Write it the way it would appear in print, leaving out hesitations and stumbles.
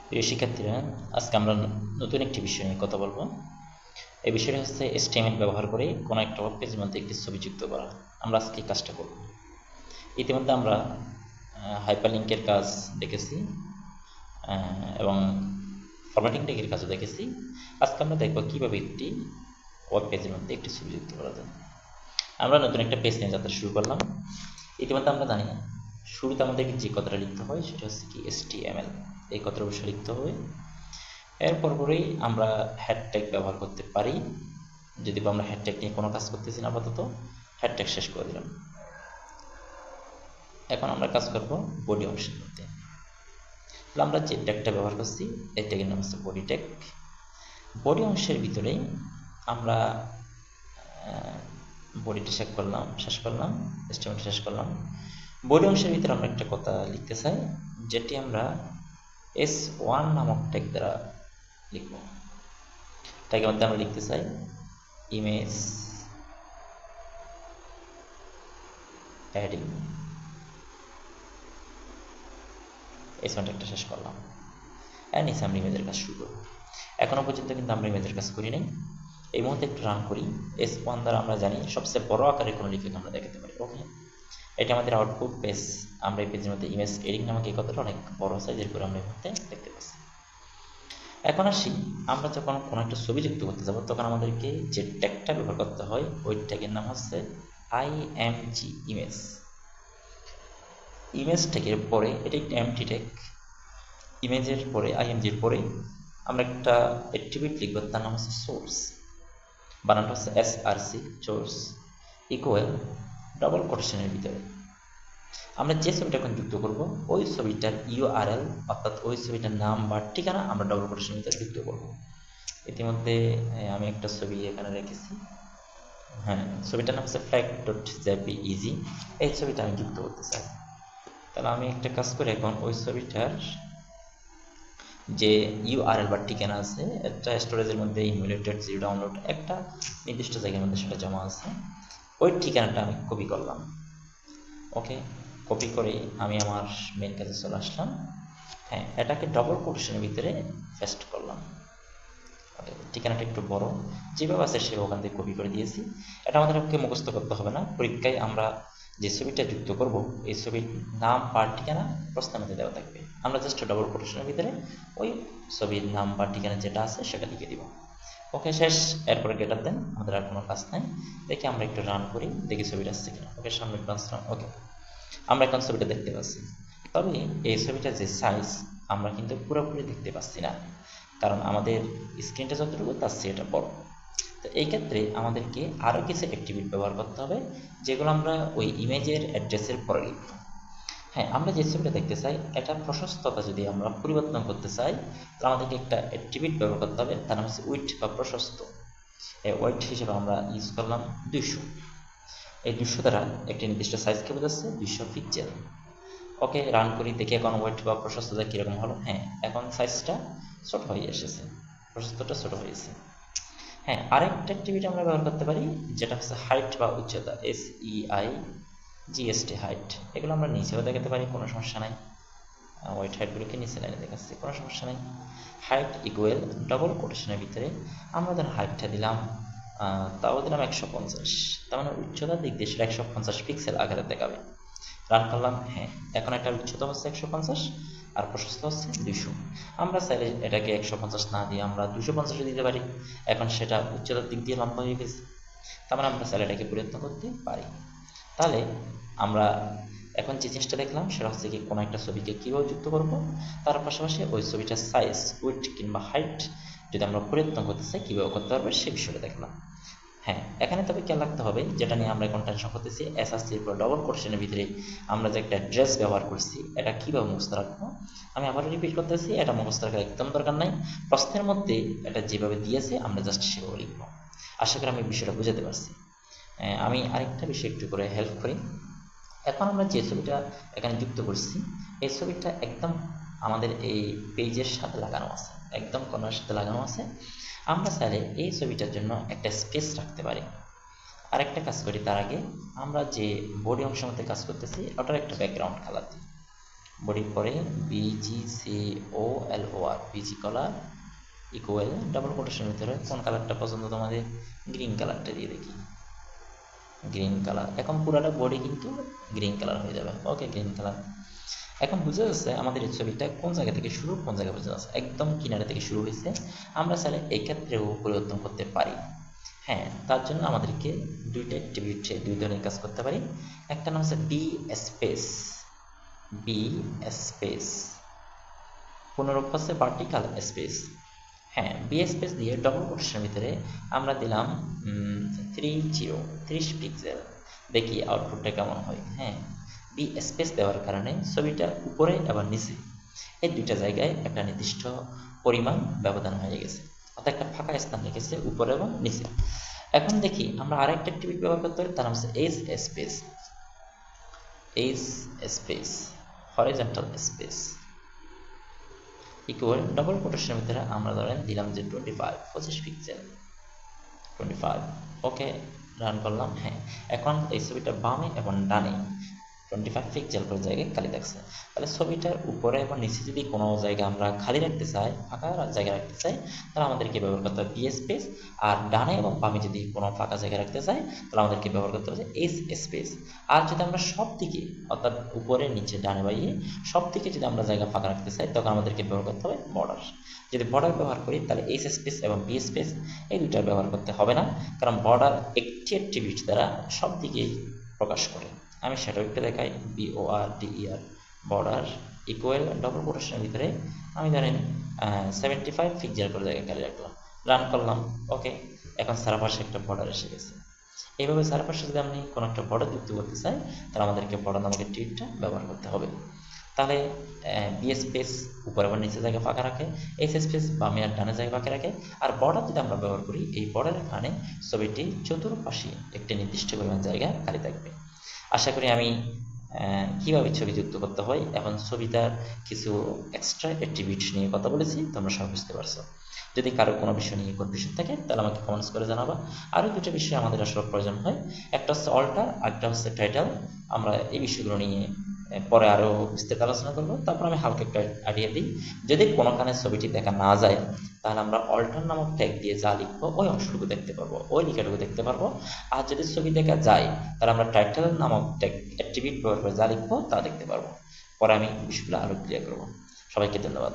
প্রিয় শিক্ষার্থীরা, আজকে আমরা নতুন একটি বিষয় নিয়ে কথা বলবো। এই বিষয়টা হচ্ছে HTML ব্যবহার করে কোনো একটা ওয়েব পেজের মধ্যে একটি ছবি যুক্ত করা। আমরা আজকে এই কাজটা করব। ইতিমধ্যে আমরা হাইপারলিঙ্কের কাজ দেখেছি এবং ফরম্যাটিং ট্যাগের কাজও দেখেছি। আজকে আমরা দেখব কিভাবে একটি ওয়েব পেজের মধ্যে একটি ছবি যুক্ত করা যায়। আমরা নতুন একটা পেজ নিয়ে যাত্রা শুরু করলাম। ইতিমধ্যে আমরা জানি শুরুতে আমাদেরকে যে কথাটা লিখতে হয় সেটা হচ্ছে কি HTML। এই কথাটা অবশ্যই লিখতে হবে। এর পরপরই আমরা হ্যাশট্যাগ ব্যবহার করতে পারি। যদি আমরা হ্যাশট্যাগ নিয়ে কোনো কাজ করতেছি না, আপাতত হ্যাশট্যাগ শেষ করে দিলাম। এখন আমরা কাজ করব বডি অংশের মধ্যে। আমরা যে ট্যাগটা ব্যবহার করছি এই ট্যাগের নাম হচ্ছে বডি ট্যাগ। বডি অংশের ভিতরে আমরা বডিটা শেষ করলাম এস্টিমেট শেষ করলাম। বডি অংশের ভিতরে আমরা একটা কথা লিখতে চাই, যেটি আমরা S1 নামক ট্যাগ দ্বারা লিখব। ট্যাগের মধ্যে আমরা লিখতে চাই ইমেজ অ্যাডিং। এই ট্যাগটা শেষ করলাম। এর নিচে আমরা ইমেজের কাজ শুরু করব। এখনো পর্যন্ত কিন্তু আমরা ইমেজের কাজ করি নাই। এই মুহূর্তে একটু রান করি। S1 দ্বারা আমরা জানি সবচেয়ে বড় আকারে কোনো লেখক আমরা দেখাতে পারি। ওকে, এটা আমাদের আউটপুট পেজ। আমরা এই পেজের মধ্যে ইমেজ এডিং নামক এই কথাটা অনেক বড় সাইজের করে আমরা এই মুহূর্তে দেখতে পাচ্ছি। এখন আসি, আমরা যখন কোনো একটা ছবি যুক্ত করতে যাব তখন আমাদেরকে যে ট্যাগটা ব্যবহার করতে হয় ওই ট্যাগের নাম হচ্ছে IMG ইমেজ। ইমেজ ট্যাগের পরে এটা একটা এমটি ট্যাগ। ইমেজের পরে IMG এর পরে আমরা একটা অ্যাট্রিবিউট লিখব, তার নাম হচ্ছে সোর্স। বানানটা হচ্ছে SRC, সোর্স ইকুয়াল ডবল কোটেশনের ভিতরে আমরা যে ছবিটা এখন যুক্ত করব ওই ছবিটার URL অর্থাৎ ওই ছবিটার নাম বা ঠিকানা আমরা ডবল কোটেশনের ভিতরে যুক্ত করব। ইতিমধ্যে আমি একটা ছবি এখানে রেখেছি। ছবিটার নাম হচ্ছে flag.jpeg। এই ছবিটা আমি যুক্ত করতে চাই। তাহলে আমি একটা কাজ করে এখন ওই ছবিটার যে URL বা ঠিকানা আছে, একটা স্টোরেজের মধ্যে ইমুলেটেড জিরো ডাউনলোড একটা নির্দিষ্ট জায়গার মধ্যে সেটা জমা আছে, ওই ঠিকানাটা আমি কপি করলাম। ওকে, কপি করে আমি আমার মেইন কাজে চলে আসলাম। এটাকে ডবল কোটেশনের ভিতরে পেস্ট করলাম। ওকে, ঠিকানাটা একটু বড়, যেভাবে আছে সেভাবে ওখান থেকে কপি করে দিয়েছি। এটা আমাদেরকে মুখস্থ করতে হবে না। পরীক্ষায় আমরা যে ছবিটা যুক্ত করব এই ছবির নাম বা ঠিকানা প্রশ্নের মধ্যে দেওয়া থাকবে। আমরা জাস্ট ডবল কোটেশনের ভিতরে ওই ছবির নাম বা ঠিকানা যেটা আছে সেটা লিখে দিব। ওকে, শেষ। এরপরে গেটার দেন, আমাদের আর কোনো কাজ নাই। দেখি আমরা একটু রান করি, দেখি ছবিটা আসছে কিনা। ওকে, সামনে ট্রান্সফার। ওকে, আমরা এখন ছবিটা দেখতে পাচ্ছি। তবে এই ছবিটার যে সাইজ আমরা কিন্তু পুরোপুরি দেখতে পাচ্ছি না, কারণ আমাদের স্ক্রিনটা যতটুকু তার চেয়ে এটা বড়। তো এই ক্ষেত্রে আমাদেরকে আরও কিছু অ্যাট্রিবিউট ব্যবহার করতে হবে, যেগুলো আমরা ওই ইমেজের অ্যাড্রেসের পরে লিখব। আমরা যে ছবিটা দেখতে চাই এটা প্রশস্ততা যদি আমরা পরিবর্তন করতে চাই, তাহলে আমাদেরকে একটা অ্যাট্রিবিউট ব্যবহার করতে হবে, তার নাম হচ্ছে উইডথ বা প্রশস্ত। এই উইডথ হিসেবে আমরা ইউজ করলাম 200। এই 200 দ্বারা একটি নির্দিষ্ট সাইজকে বোঝাচ্ছে 200 পিক্সেল। ওকে, রান করি, দেখি এখন ওয়েট বা প্রশস্ততা কীরকম হলো। এখন সাইজটা ছোট হয়ে এসেছে, প্রশস্তটা ছোট হয়েছে। আরেকটা অ্যাক্টিভিটি আমরা ব্যবহার করতে পারি, যেটা হচ্ছে হাইট বা উচ্চতা, SEIGST হাইট। এগুলো আমরা নিচেও দেখাতে পারি, কোনো সমস্যা নাই। ওয়েট হাইটগুলোকে নিচে লাইনে দেখাচ্ছি, কোনো সমস্যা নেই। হাইট ইকুয়াল ডবল কোটেশনের ভিতরে আমরা ধর হাইটটা দিলাম, তাও দিলাম 150। তার মানে উচ্চতার দিক দিয়ে সেটা 150 পিক্সেল আকারে দেখাবে। রান করলাম। এখন একটা উচ্চতা হচ্ছে 150 আর প্রশস্ত হচ্ছে 200। আমরা চাইলে এটাকে 150 না দিয়ে আমরা 250 দিতে পারি। এখন সেটা উচ্চতার দিক দিয়ে লম্বা হয়ে গেছে, তার মানে আমরা চাইলে এটাকে পরিবর্তন করতে পারি। তাহলে আমরা এখন যে জিনিসটা দেখলাম সেটা হচ্ছে কি কোনো একটা ছবিকে কীভাবে যুক্ত করব, তার পাশাপাশি ওই ছবিটার সাইজ, উইডথ কিংবা হাইট যদি আমরা পরিবর্তন করতে চাই কীভাবে করতে পারবে সে বিষয়টা দেখলাম। এখানে তবে খেয়াল রাখতে হবে, যেটা নিয়ে আমরা এখন টেনশন করতেছি, SRCর পর ডবল কোটেশনের ভিতরে আমরা যে একটা অ্যাড্রেস ব্যবহার করছি এটা কীভাবে মুখস্থ রাখবো। আমি আবারও রিপিট করতেছি, এটা মুখস্থ রাখার একদম দরকার নাই। প্রশ্নের মধ্যে এটা যেভাবে দিয়েছে আমরা জাস্ট সেভাবে লিখব। আশা করি আমি বিষয়টা বুঝাতে পারছি। আমি আরেকটা বিষয় একটু করে হেল্প করি। এখন আমরা যে ছবিটা এখানে যুক্ত করছি এই ছবিটা একদম আমাদের এই পেজের সাথে লাগানো আছে, একদম কর্নারের সাথে লাগানো আছে। আমরা চাইলে এই ছবিটার জন্য একটা স্পেস রাখতে পারি। আরেকটা কাজ করি, তার আগে আমরা যে বডি অংশের মধ্যে কাজ করতেছি ওটার একটা ব্যাকগ্রাউন্ড কালার দিই। বডির পরে BGCOLOR, B G colour equal double কোটেশনের ভিতরে কোন কালারটা পছন্দ তোমাদের? গ্রিন কালারটা দিয়ে দেখি। গ্রিন কালার, এখন পুরাটা বডি কিন্তু গ্রিন কালার হয়ে যাবে। ওকে, গ্রিন কালার। এখন বুঝে যাচ্ছে আমাদের এই ছবিটা কোন জায়গা থেকে শুরু, কোন জায়গা বুঝে যাচ্ছে। একদম কিনারে থেকে শুরু হয়েছে। আমরা চাইলে এই ক্ষেত্রেও পরিবর্তন করতে পারি। হ্যাঁ, তার জন্য আমাদেরকে দুইটা অ্যাক্টিভিটি, দুই ধরনের কাজ করতে পারি। একটা নাম হচ্ছে বি স্পেস, বি স্পেস, পুনরূপ হচ্ছে ভার্টিক্যাল স্পেস। হ্যাঁ, বি স্পেস দিয়ে ডবল কোটেশনের ভিতরে আমরা দিলাম 30 পিক্সেল। দেখি আউটপুটটা কেমন হয়। হ্যাঁ, বি স্পেস দেওয়ার কারণে ছবিটা উপরে এবং নিচে এই দুইটা জায়গায় একটা নির্দিষ্ট পরিমাণ ব্যবধান হয়ে গেছে, অর্থাৎ একটা ফাঁকা স্থান রেখেছে উপরে এবং নিচে। এখন দেখি আমরা আরেকটা অ্যাক্টিভিটি ব্যবহার করতে পারি, তার নাম হচ্ছে H space, H space, horizontal space equal double কোটেশনের ভিতরে আমরা ধরেন দিলাম যে 25 পিক্সেল, 25। ওকে, রান করলাম। হ্যাঁ, এখন এই ছবিটা বামে এবং ডানে 25 পিক্সেল করে জায়গায় খালি থাকছে। তাহলে ছবিটার উপরে এবং নিচে যদি কোনো জায়গা আমরা খালি রাখতে চাই, ফাঁকা জায়গা রাখতে চাই, তাহলে আমাদেরকে ব্যবহার করতে হবে বি স্পেস। আর ডানে এবং বামে যদি কোনো ফাঁকা জায়গা রাখতে চাই, তাহলে আমাদেরকে ব্যবহার করতে হবে এস স্পেস। আর যদি আমরা সব দিকে, অর্থাৎ উপরে নিচে ডানে বাইরে সব দিকে যদি আমরা জায়গা ফাঁকা রাখতে চাই, তখন আমাদেরকে ব্যবহার করতে হবে বর্ডার। যদি বর্ডার ব্যবহার করি তাহলে এস স্পেস এবং বি স্পেস এই দুইটা ব্যবহার করতে হবে না, কারণ বর্ডার একটি অ্যাট্রিবিউট দ্বারা সব দিকেই প্রকাশ করে। আমি সেটাও একটু দেখাই। BORDER, বর্ডার ইকুয়াল ডবল কোটেশনের ভিতরে আমি ধরেন 75 পিক্সেল করে জায়গায় খালি রাখলাম, রান করলাম। ওকে, এখন সারাপাশে একটা বর্ডার এসে গেছে। এইভাবে সারাপাশে যদি আমি কোনো একটা বর্ডার যুক্ত করতে চাই, তাহলে আমাদেরকে বর্ডার নামক টিপটা ব্যবহার করতে হবে। তাহলে বি স্পেস উপরে বা নিচে জায়গা ফাঁকা রাখে, এস স্পেস বামে আর ডানে জায়গা ফাঁকা রাখে। আর বর্ডার যদি আমরা ব্যবহার করি, এই বর্ডারের কারণে ছবিটি চতুর্পাশে একটি নির্দিষ্ট পরিমাণ জায়গা খালি থাকবে। আশা করি আমি কিভাবে ছবি যুক্ত করতে হয় এবং ছবিটার কিছু এক্সট্রা অ্যাট্রিবিউট নিয়ে কথা বলেছি, তোমরা সব বুঝতে পারছো। যদি কারো কোনো বিষয় নিয়ে কনফিউশন থাকে তাহলে আমাকে কমেন্টস করে জানাবা। আরও দুটো বিষয় আমাদের আসলে প্রয়োজন হয়, একটা হচ্ছে অল্টার, একটা হচ্ছে টাইটেল। আমরা এই বিষয়গুলো নিয়ে পরে আরও বিস্তারিত আলোচনা করবো। তারপর আমি হালকা একটা আইডিয়া দিই, যদি কোনোখানে ছবিটি দেখা না যায়, তাহলে আমরা অল্টার নামক ট্যাগ দিয়ে যা লিখবো ওই অংশটুকু দেখতে পারবো, ওই লেখাটুকু দেখতে পারবো। আর যদি ছবি দেখা যায়, তাহলে আমরা টাইটেল নামক ট্যাগ অ্যাট্রিবিউট ব্যবহার করে যা লিখবো তা দেখতে পারবো। পরে আমি বিষয়গুলো আরও ক্লিয়ার করবো। সবাইকে ধন্যবাদ।